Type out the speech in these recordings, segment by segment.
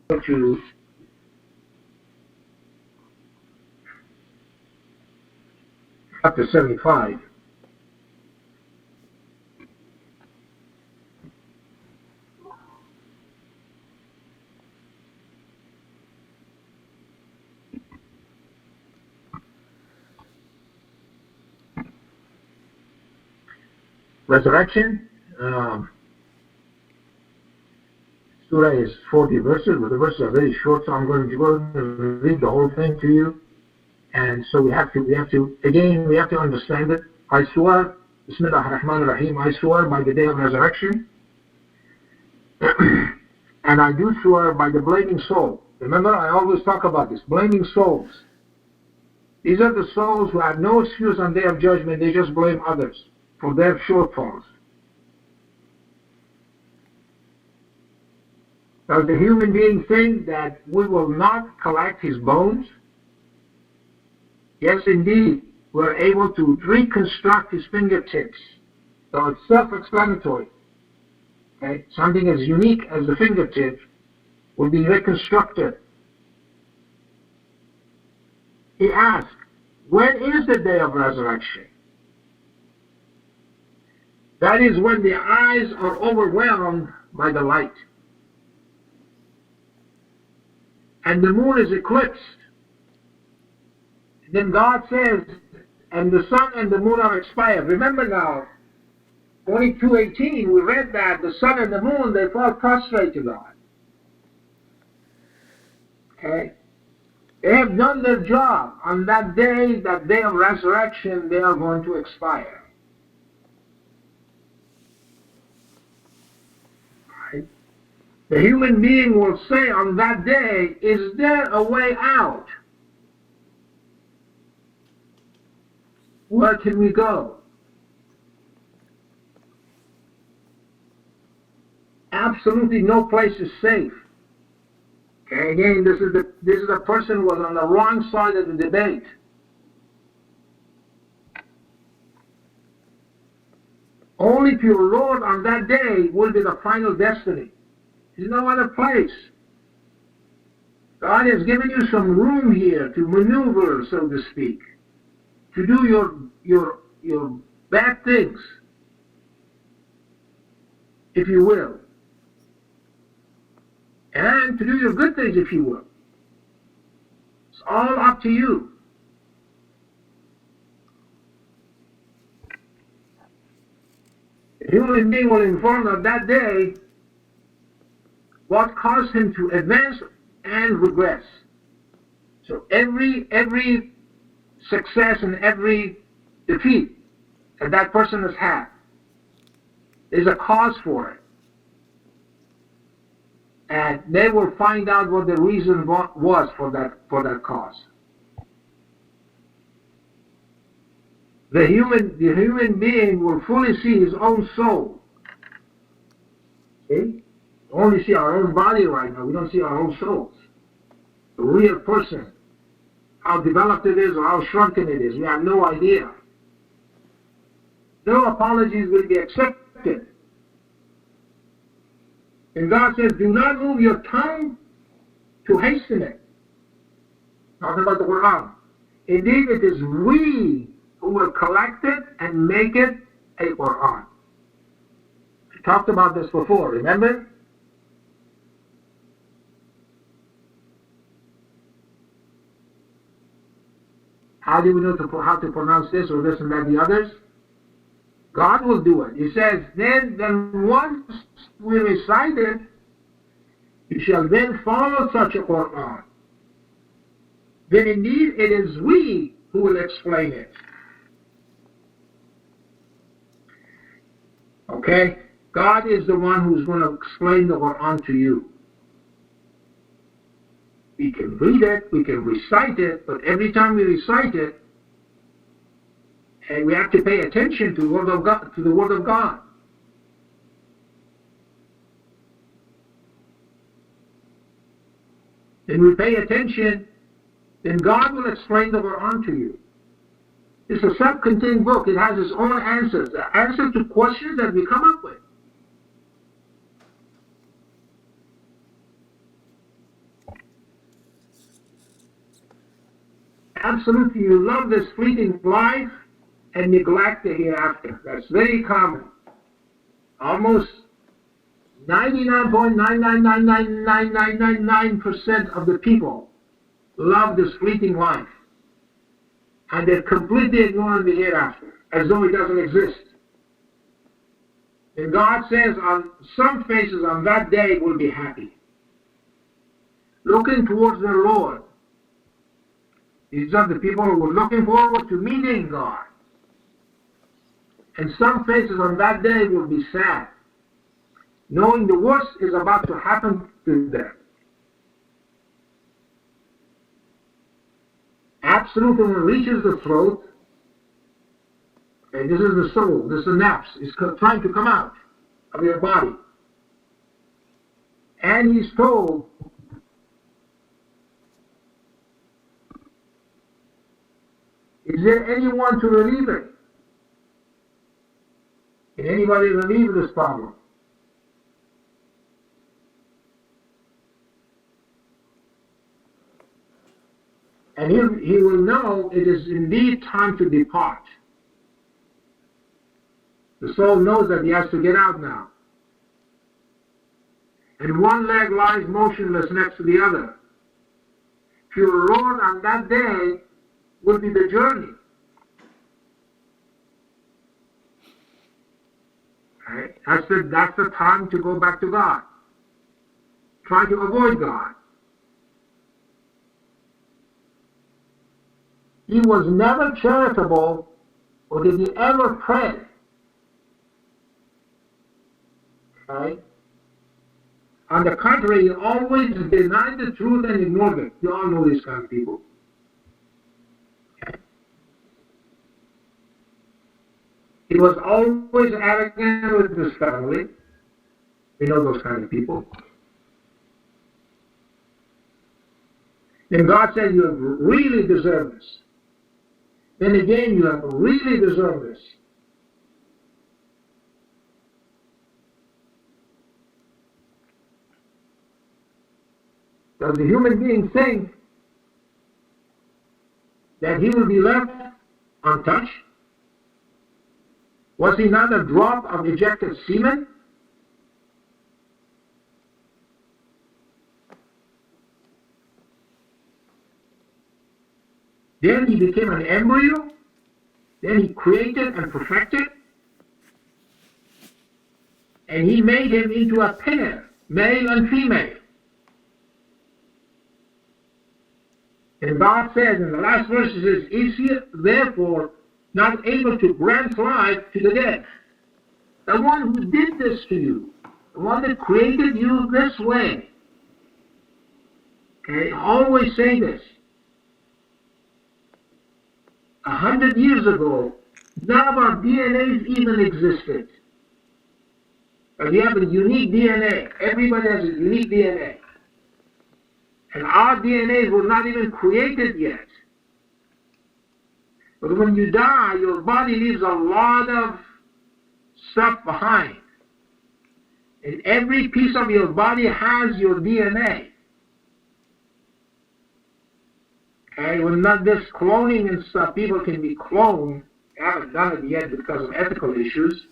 to chapter 75. Resurrection. Surah is 40 verses, but the verses are very short, so I'm going to read the whole thing to you. And so we have to understand it. I swear, Bismillah ar-Rahman ar-Rahim, I swear by the day of resurrection, and I do swear by the blaming soul. Remember, I always talk about this, blaming souls. These are the souls who have no excuse on day of judgment, they just blame others for their shortfalls. Does the human being think that we will not collect his bones? Yes, indeed, we're able to reconstruct his fingertips. So it's self-explanatory. Okay? Something as unique as the fingertip will be reconstructed. He asked, when is the day of resurrection? That is when the eyes are overwhelmed by the light. And the moon is eclipsed. Then God says, and the sun and the moon are expired. Remember now, 22:18, we read that the sun and the moon, they fall prostrate to God. Okay? They have done their job. On that day of resurrection, they are going to expire. Right? The human being will say on that day, is there a way out? Where can we go? Absolutely no place is safe. Okay, again, this is the person who was on the wrong side of the debate. Only pure Lord on that day will be the final destiny. There's no other place. God has given you some room here to maneuver, so to speak, to do your bad things, if you will, and to do your good things, if you will. It's all up to you. The human being will inform of that day what caused him to advance and regress. So every success and every defeat that person has had, there's a cause for it. And they will find out what the reason was for that cause. The human being will fully see his own soul. See? We only see our own body right now. We don't see our own souls. The real person, how developed it is or how shrunken it is, we have no idea. No apologies will be accepted. And God says, do not move your tongue to hasten it. Talking about the Quran. Indeed, it is we who will collect it and make it a Quran. We talked about this before, remember? How do we know how to pronounce this or this and that the others? God will do it. He says, then once we recite it, you shall then follow such a Quran. Then indeed it is we who will explain it. Okay? God is the one who's going to explain the Quran to you. We can read it, we can recite it, but every time we recite it, and we have to pay attention to the Word of God. To the Word of God. Then we pay attention, then God will explain the Quran to you. It's a self-contained book. It has its own answers, the answers to questions that we come up with. Absolutely, you love this fleeting life and neglect the hereafter. That's very common. Almost 99.9999999% of the people love this fleeting life, and they're completely ignoring the hereafter, as though it doesn't exist. And God says on some faces on that day will be happy, looking towards their Lord. These are the people who were looking forward to meeting God. And some faces on that day will be sad, knowing the worst is about to happen to them. Absolute, when it reaches the throat, and this is the soul, this is the nafs, is trying to come out of your body. And he's told, is there anyone to relieve it? Can anybody relieve this problem? And he will know it is indeed time to depart. The soul knows that he has to get out now. And one leg lies motionless next to the other. Your Lord on that day will be the journey. Right? That's the time to go back to God. Try to avoid God. He was never charitable, or did he ever pray? Right? On the contrary, he always denied the truth and ignored it. You all know these kind of people. Okay? He was always arrogant with his family. We know those kind of people. Then God said, you have really deserved this. Then again, you have really deserved this. Does the human being think that he will be left untouched? Was he not a drop of ejected semen? Then he became an embryo. Then he created and perfected. And he made him into a pair, male and female. And God says in the last verse, it says, is he therefore not able to grant life to the dead? The one who did this to you, the one that created you this way. Okay, always say this. 100 years ago, none of our DNAs even existed. But we have a unique DNA. Everybody has a unique DNA. And our DNAs were not even created yet. But when you die, your body leaves a lot of stuff behind. And every piece of your body has your DNA. Okay, well, not this cloning and stuff. People can be cloned. They haven't done it yet because of ethical issues.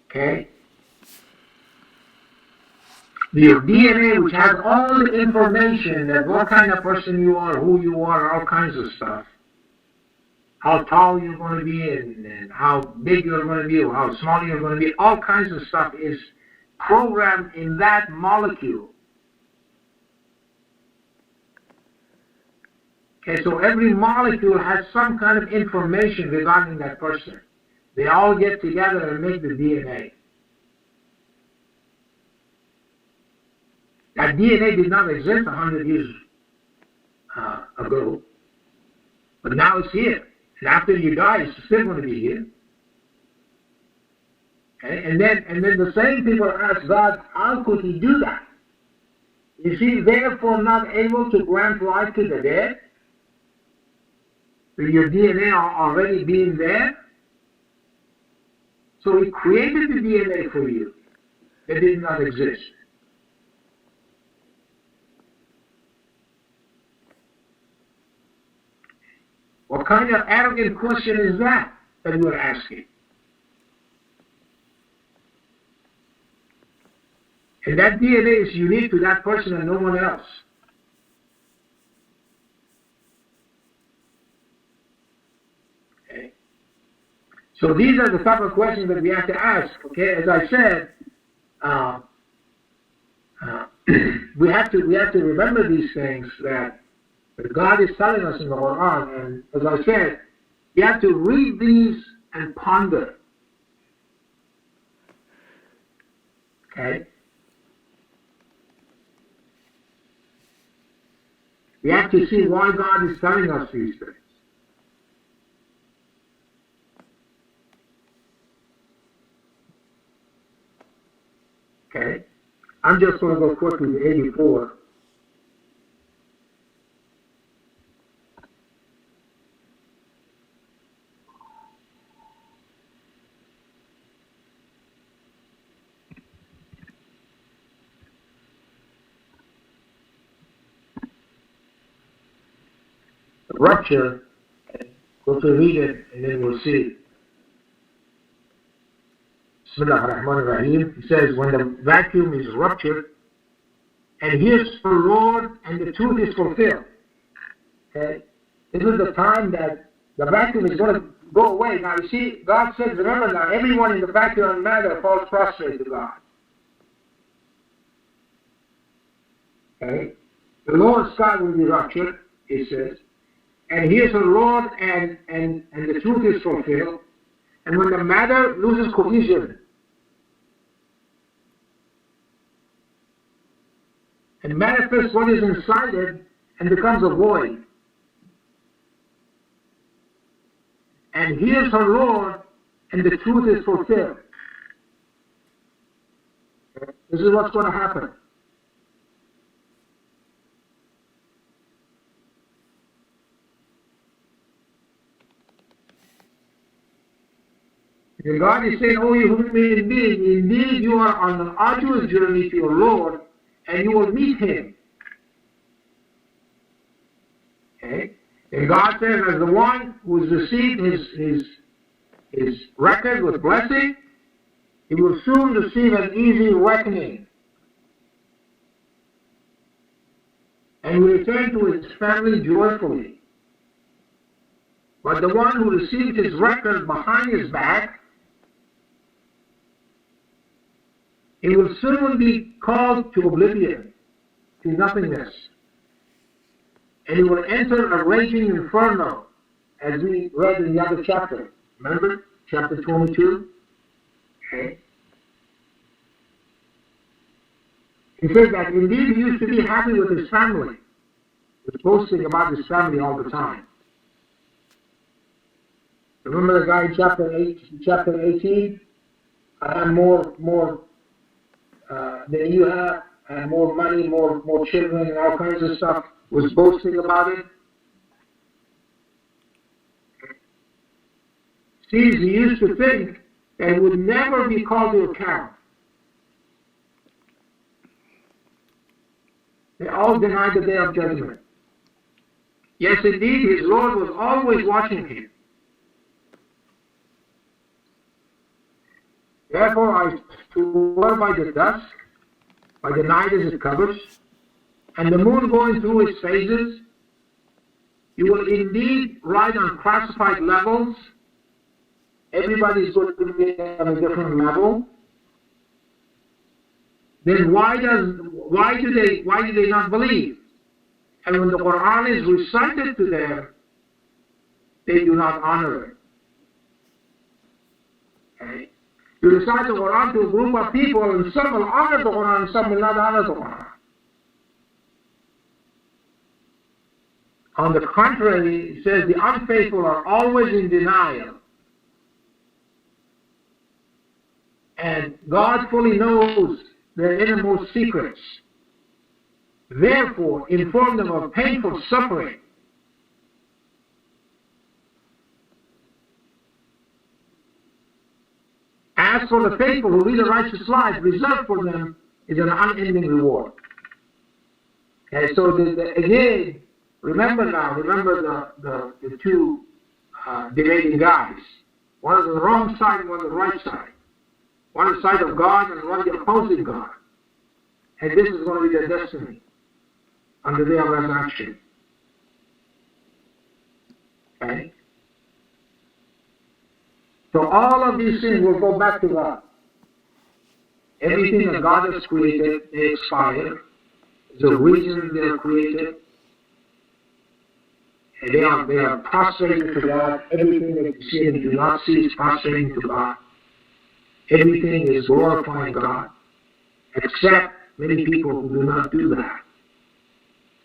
Okay? Your DNA, which has all the information that what kind of person you are, who you are, all kinds of stuff. How tall you're going to be, and how big you're going to be, or how small you're going to be. All kinds of stuff is programmed in that molecule. Okay, so every molecule has some kind of information regarding that person. They all get together and make the DNA. That DNA did not exist 100 years ago, but now it's here. And after you die, it's still going to be here. Okay? And then the same people ask God, how could he do that? Is he therefore not able to grant life to the dead? With your DNA already being there? So he created the DNA for you that did not exist. What kind of arrogant question is that you are asking? And that DNA is unique to that person and no one else. Okay. So these are the type of questions that we have to ask. Okay, as I said, we have to remember these things that God is telling us in the Quran. And as I said, you have to read these and ponder. Okay. We have to see why God is telling us these things. Okay? I'm just going to go quickly to 84. The rupture, go to read it and then we'll see. Bismillah ar-Rahman ar-Rahim. He says, when the vacuum is ruptured, and here's the Lord, and the truth is fulfilled. Okay? This is the time that the vacuum is going to go away. Now you see, God says, remember now, everyone in the vacuum of matter falls prostrate to God. Okay? The Lord's sky will be ruptured, he says. And here's the Lord, and the truth is fulfilled. And when the matter loses cohesion, and manifests what is inside it, and becomes a void. And here's her Lord, and the truth is fulfilled. This is what's going to happen. And God is saying, oh, you human being, indeed you are on an arduous journey to your Lord, and you will meet him. Okay? And God says, as the one who has received his record with blessing, he will soon receive an easy reckoning. And will return to his family joyfully. But the one who received his record behind his back, he will soon be called to oblivion, to nothingness. And he will enter a raging inferno, as we read in the other chapter. Remember? Chapter 22? Okay. He says that indeed he used to be happy with his family. He was boasting about his family all the time. Remember the guy in chapter 18? I have more than you have, and more money, more children, and all kinds of stuff, was boasting about it. See, he used to think that he would never be called to account. They all denied the day of judgment. Yes, indeed, his Lord was always watching him. Therefore, I swore by the dusk, by the night as it covers, and the moon going through its phases, you will indeed ride on classified levels. Everybody's going to be on a different level. Then why do they not believe? And when the Quran is recited to them, they do not honor it. Okay? You recite the Quran to a group of people, and some will honor the Quran, and some will not honor the Quran. On the contrary, it says the unfaithful are always in denial. And God fully knows their innermost secrets. Therefore, inform them of painful suffering. As for the faithful who lead a righteous life, reserved for them is an unending reward. Okay, so again, remember the two debating guys. One is on the wrong side and one on the right side. One on the side of God and one the opposing God. And this is going to be their destiny on the day of resurrection. Okay? So all of these things will go back to God. Everything that God has created, they expire. There's a reason they're created. And they are prostrating to God. Everything that you see and do not see is prostrating to God. Everything is glorifying God. Except many people who do not do that.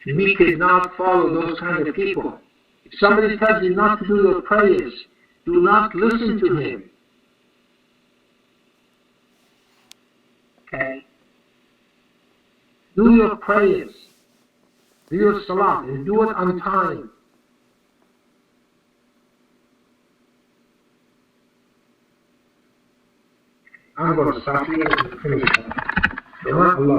And we cannot follow those kind of people. If somebody tells you not to do your prayers, do not listen to him. Okay? Do your prayers. Do your salat and do it on time. I'm going to stop here and finish. Allah.